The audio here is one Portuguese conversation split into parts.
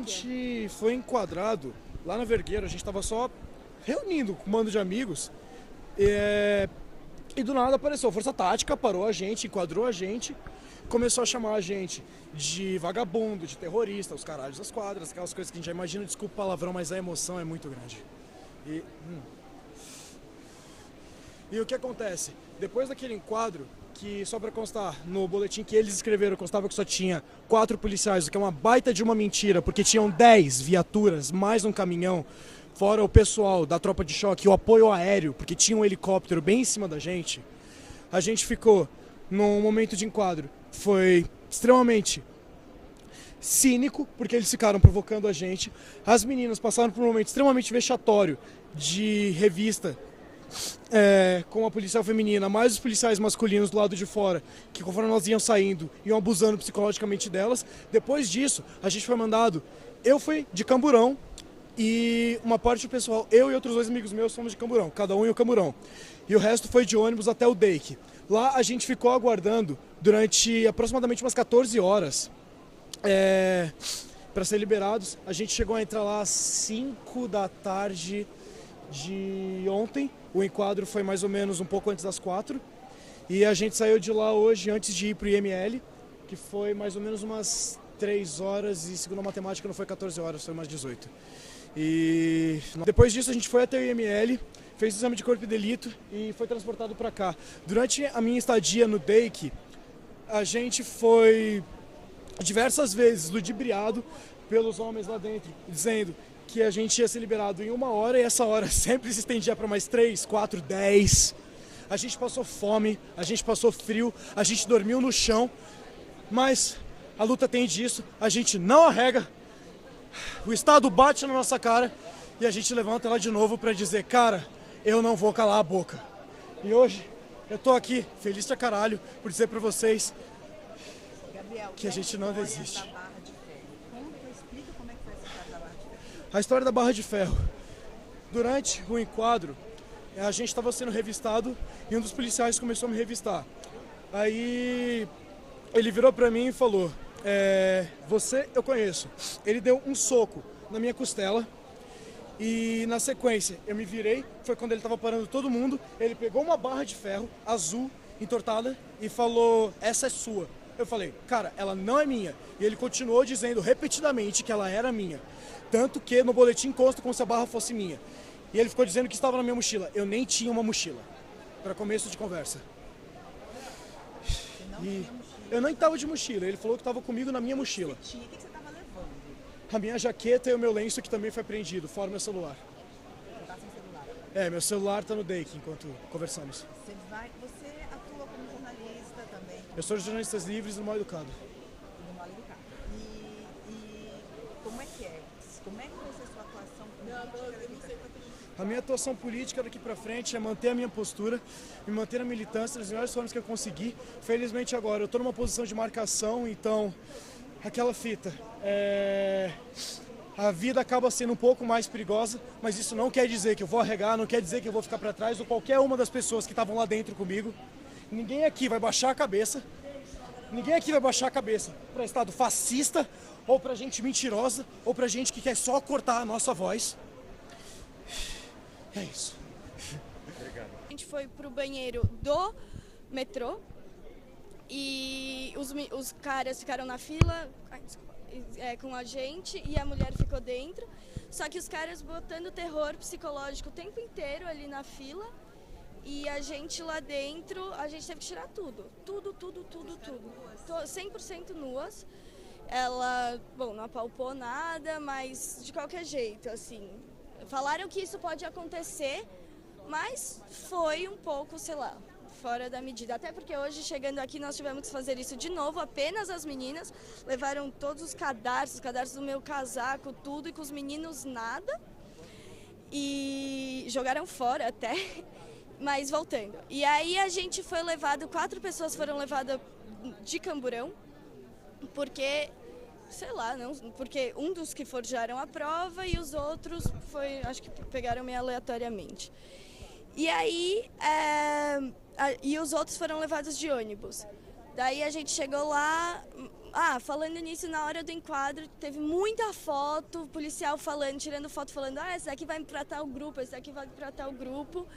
gente foi enquadrado lá na Vergueiro, a gente tava só reunindo com um bando de amigos. E do nada apareceu a Força Tática, parou a gente, enquadrou a gente, começou a chamar a gente de vagabundo, de terrorista, os caralhos das quadras, aquelas coisas que a gente já imagina, desculpa o palavrão, mas a emoção é muito grande. E o que acontece? Depois daquele enquadro, que só pra constar, no boletim que eles escreveram, constava que só tinha 4 policiais, o que é uma baita de uma mentira, porque tinham 10 viaturas, mais um caminhão, fora o pessoal da tropa de choque, o apoio aéreo, porque tinha um helicóptero bem em cima da gente. A gente ficou num momento de enquadro. Foi extremamente cínico, porque eles ficaram provocando a gente. As meninas passaram por um momento extremamente vexatório de revista, com a policial feminina, mais os policiais masculinos do lado de fora, que conforme elas iam saindo, iam abusando psicologicamente delas. Depois disso, a gente foi mandado. Eu fui de Camburão, e uma parte do pessoal, eu e outros 2 amigos meus, fomos de Camburão, cada um em um Camburão. E o resto foi de ônibus até o DEIC. Lá a gente ficou aguardando durante aproximadamente umas 14 horas para ser liberados. A gente chegou a entrar lá às 5 da tarde de ontem. O enquadro foi mais ou menos um pouco antes das 4. E a gente saiu de lá hoje antes de ir pro IML, que foi mais ou menos umas 3 horas e, segundo a matemática, não foi 14 horas, foi umas 18. E depois disso a gente foi até o IML, fez o exame de corpo e delito e foi transportado para cá. Durante a minha estadia no DEIC, a gente foi diversas vezes ludibriado pelos homens lá dentro, dizendo que a gente ia ser liberado em 1 hora e essa hora sempre se estendia para mais 3, 4, 10. A gente passou fome, a gente passou frio, a gente dormiu no chão, mas a luta tem disso, a gente não arrega. O Estado bate na nossa cara e a gente levanta lá de novo para dizer, cara, eu não vou calar a boca. E hoje eu tô aqui, feliz pra caralho, por dizer pra vocês, Gabriel, que a gente não desiste. Da Barra de Ferro. Explica como é que foi essa história da Barra de Ferro. A história da Barra de Ferro. Durante o enquadro, a gente estava sendo revistado e um dos policiais começou a me revistar. Aí ele virou pra mim e falou, você eu conheço. Ele deu um soco na minha costela e na sequência eu me virei, foi quando ele estava parando todo mundo, ele pegou uma barra de ferro azul, entortada e falou, essa é sua. Eu falei, cara, ela não é minha. E ele continuou dizendo repetidamente que ela era minha. Tanto que no boletim consta como se a barra fosse minha. E ele ficou dizendo que estava na minha mochila. Eu nem tinha uma mochila, para começo de conversa. E eu nem estava de mochila, ele falou que estava comigo na minha mochila. O que você estava levando? A minha jaqueta e o meu lenço, que também foi apreendido, fora meu celular. Você está sem celular? Meu celular está no DEIC enquanto conversamos. Você atua como jornalista também? Eu sou de Jornalistas Livres e Mal Educado. No Mal Educado. E como é que é? Como é que vai ser sua atuação política? A minha atuação política daqui pra frente é manter a minha postura, me manter na militância das melhores formas que eu conseguir. Felizmente agora eu tô numa posição de marcação, então aquela fita, a vida acaba sendo um pouco mais perigosa, mas isso não quer dizer que eu vou arregar, não quer dizer que eu vou ficar pra trás ou qualquer uma das pessoas que estavam lá dentro comigo. Ninguém aqui vai baixar a cabeça, ninguém aqui vai baixar a cabeça pra Estado fascista, ou pra gente mentirosa, ou pra gente que quer só cortar a nossa voz. É isso. A gente foi pro banheiro do metrô e os caras ficaram na fila com a gente e a mulher ficou dentro. Só que os caras botando terror psicológico o tempo inteiro ali na fila e a gente lá dentro, a gente teve que tirar tudo. Tudo. 100% nuas. Ela, não apalpou nada, mas de qualquer jeito, assim... Falaram que isso pode acontecer, mas foi um pouco, sei lá, fora da medida. Até porque hoje, chegando aqui, nós tivemos que fazer isso de novo. Apenas as meninas levaram todos os cadarços do meu casaco, tudo, e com os meninos nada. E jogaram fora até, mas voltando. E aí a gente foi levado, 4 pessoas foram levadas de Camburão, porque... Sei lá, não, porque um dos que forjaram a prova e os outros acho que pegaram meio aleatoriamente. E aí, e os outros foram levados de ônibus. Daí a gente chegou lá, falando nisso, na hora do enquadro, teve muita foto, policial falando, tirando foto, falando, esse daqui vai pra tal grupo, esse daqui vai pra tal grupo.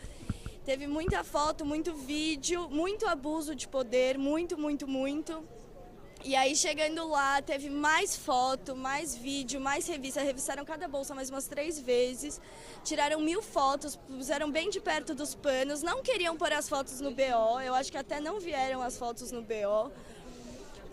Teve muita foto, muito vídeo, muito abuso de poder, muito, muito, muito. E aí, chegando lá, teve mais foto, mais vídeo, mais revista. Revistaram cada bolsa mais umas 3 vezes. Tiraram 1000 fotos, puseram bem de perto dos panos. Não queriam pôr as fotos no BO. Eu acho que até não vieram as fotos no BO.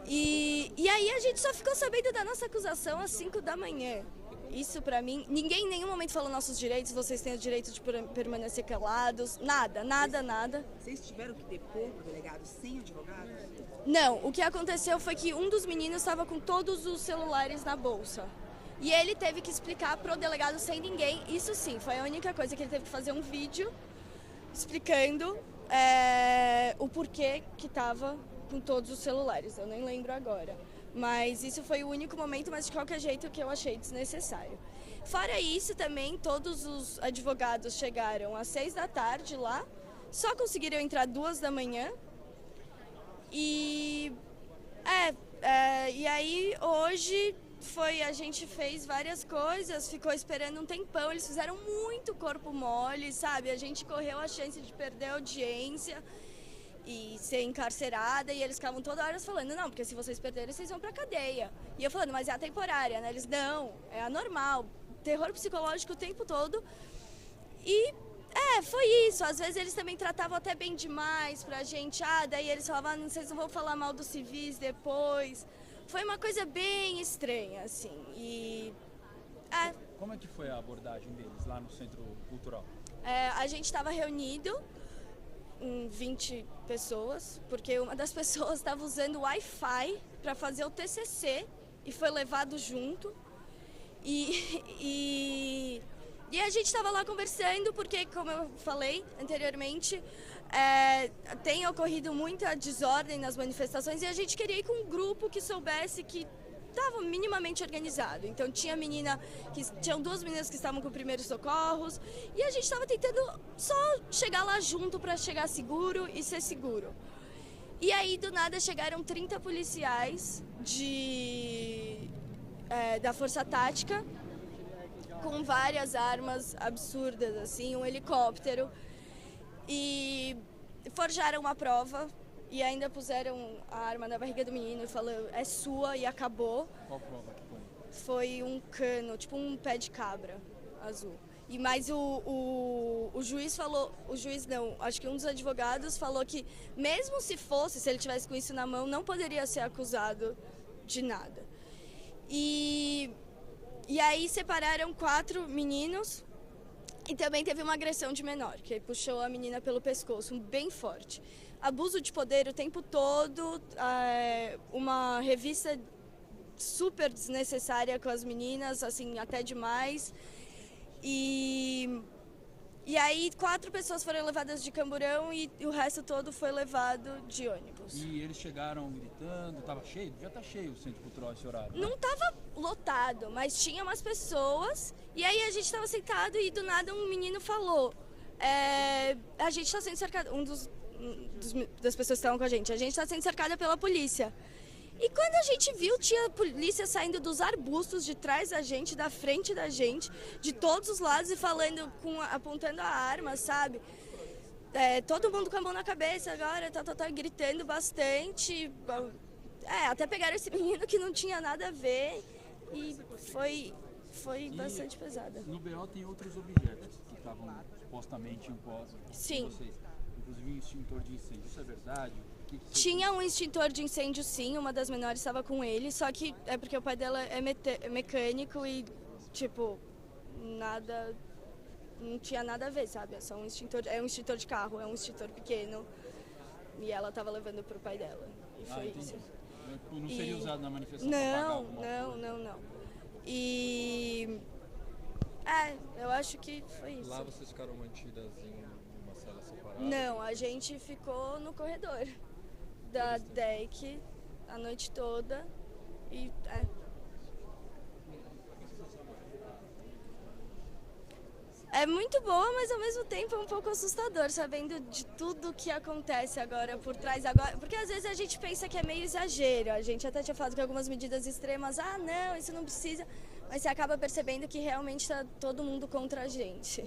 E aí, a gente só ficou sabendo da nossa acusação às 5 da manhã. Isso, pra mim, ninguém em nenhum momento falou nossos direitos. Vocês têm o direito de permanecer calados. Nada, nada, nada. Vocês tiveram que depor o delegado sem advogado? Não, o que aconteceu foi que um dos meninos estava com todos os celulares na bolsa. E ele teve que explicar pro delegado sem ninguém. Isso sim, foi a única coisa que ele teve que fazer um vídeo explicando o porquê que estava com todos os celulares. Eu nem lembro agora. Mas isso foi o único momento, mas de qualquer jeito que eu achei desnecessário. Fora isso também, todos os advogados chegaram às 6 da tarde lá. Só conseguiram entrar 2 da manhã. E aí hoje a gente fez várias coisas, ficou esperando um tempão, eles fizeram muito corpo mole, sabe? A gente correu a chance de perder a audiência e ser encarcerada, e eles ficavam toda hora falando, não, porque se vocês perderem, vocês vão pra cadeia. E eu falando, mas é a temporária, né? Eles, não, é a normal, terror psicológico o tempo todo. E foi isso. Às vezes eles também tratavam até bem demais pra gente. Daí eles falavam, vocês não vão falar mal dos civis depois. Foi uma coisa bem estranha, assim. Como é que foi a abordagem deles lá no Centro Cultural? A gente estava reunido em 20 pessoas, porque uma das pessoas estava usando o Wi-Fi para fazer o TCC e foi levado junto. E a gente estava lá conversando porque, como eu falei anteriormente, tem ocorrido muita desordem nas manifestações e a gente queria ir com um grupo que soubesse que estava minimamente organizado. Então tinham 2 meninas que estavam com primeiros socorros e a gente estava tentando só chegar lá junto para chegar seguro e ser seguro. E aí, do nada, chegaram 30 policiais da Força Tática, com várias armas absurdas, assim, um helicóptero, e forjaram uma prova e ainda puseram a arma na barriga do menino e falaram, é sua, e acabou. Qual prova que foi? Foi um cano, tipo um pé de cabra azul. Mas o juiz falou, o juiz não, acho que um dos advogados falou que mesmo se ele tivesse com isso na mão, não poderia ser acusado de nada. E aí separaram 4 meninos e também teve uma agressão de menor, que puxou a menina pelo pescoço, bem forte. Abuso de poder o tempo todo, uma revista super desnecessária com as meninas, assim, até demais. E aí 4 pessoas foram levadas de Camburão e o resto todo foi levado de ônibus. E eles chegaram gritando, tava cheio? Já tá cheio o Centro Cultural esse horário, né? Não tava lotado, mas tinha umas pessoas. E aí a gente tava sentado e do nada um menino falou, a gente tá sendo cercado, das pessoas que estavam com a gente tá sendo cercada pela polícia. E quando a gente viu, tinha a polícia saindo dos arbustos de trás da gente, da frente da gente, de todos os lados e falando, apontando a arma, sabe? Todo mundo com a mão na cabeça agora, gritando bastante. Até pegaram esse menino que não tinha nada a ver e foi bastante pesada. No BO tem outros objetos que estavam supostamente impostos. Sim. Vocês, inclusive um extintor de incêndio. Isso é verdade? Tinha um extintor de incêndio, sim, uma das menores estava com ele, só que é porque o pai dela é mecânico e, tipo, nada, não tinha nada a ver, sabe? É só um extintor de carro, é um extintor pequeno e ela estava levando pro pai dela e foi isso. Não seria usado na manifestação? Não. E... eu acho que foi isso. Lá vocês ficaram mantidas em uma sala separada? Não, a gente ficou no corredor da DEC a noite toda e É muito boa, mas ao mesmo tempo é um pouco assustador, sabendo de tudo que acontece agora por trás. Agora, porque às vezes a gente pensa que é meio exagero. A gente até tinha falado que algumas medidas extremas, não, isso não precisa. Mas você acaba percebendo que realmente está todo mundo contra a gente.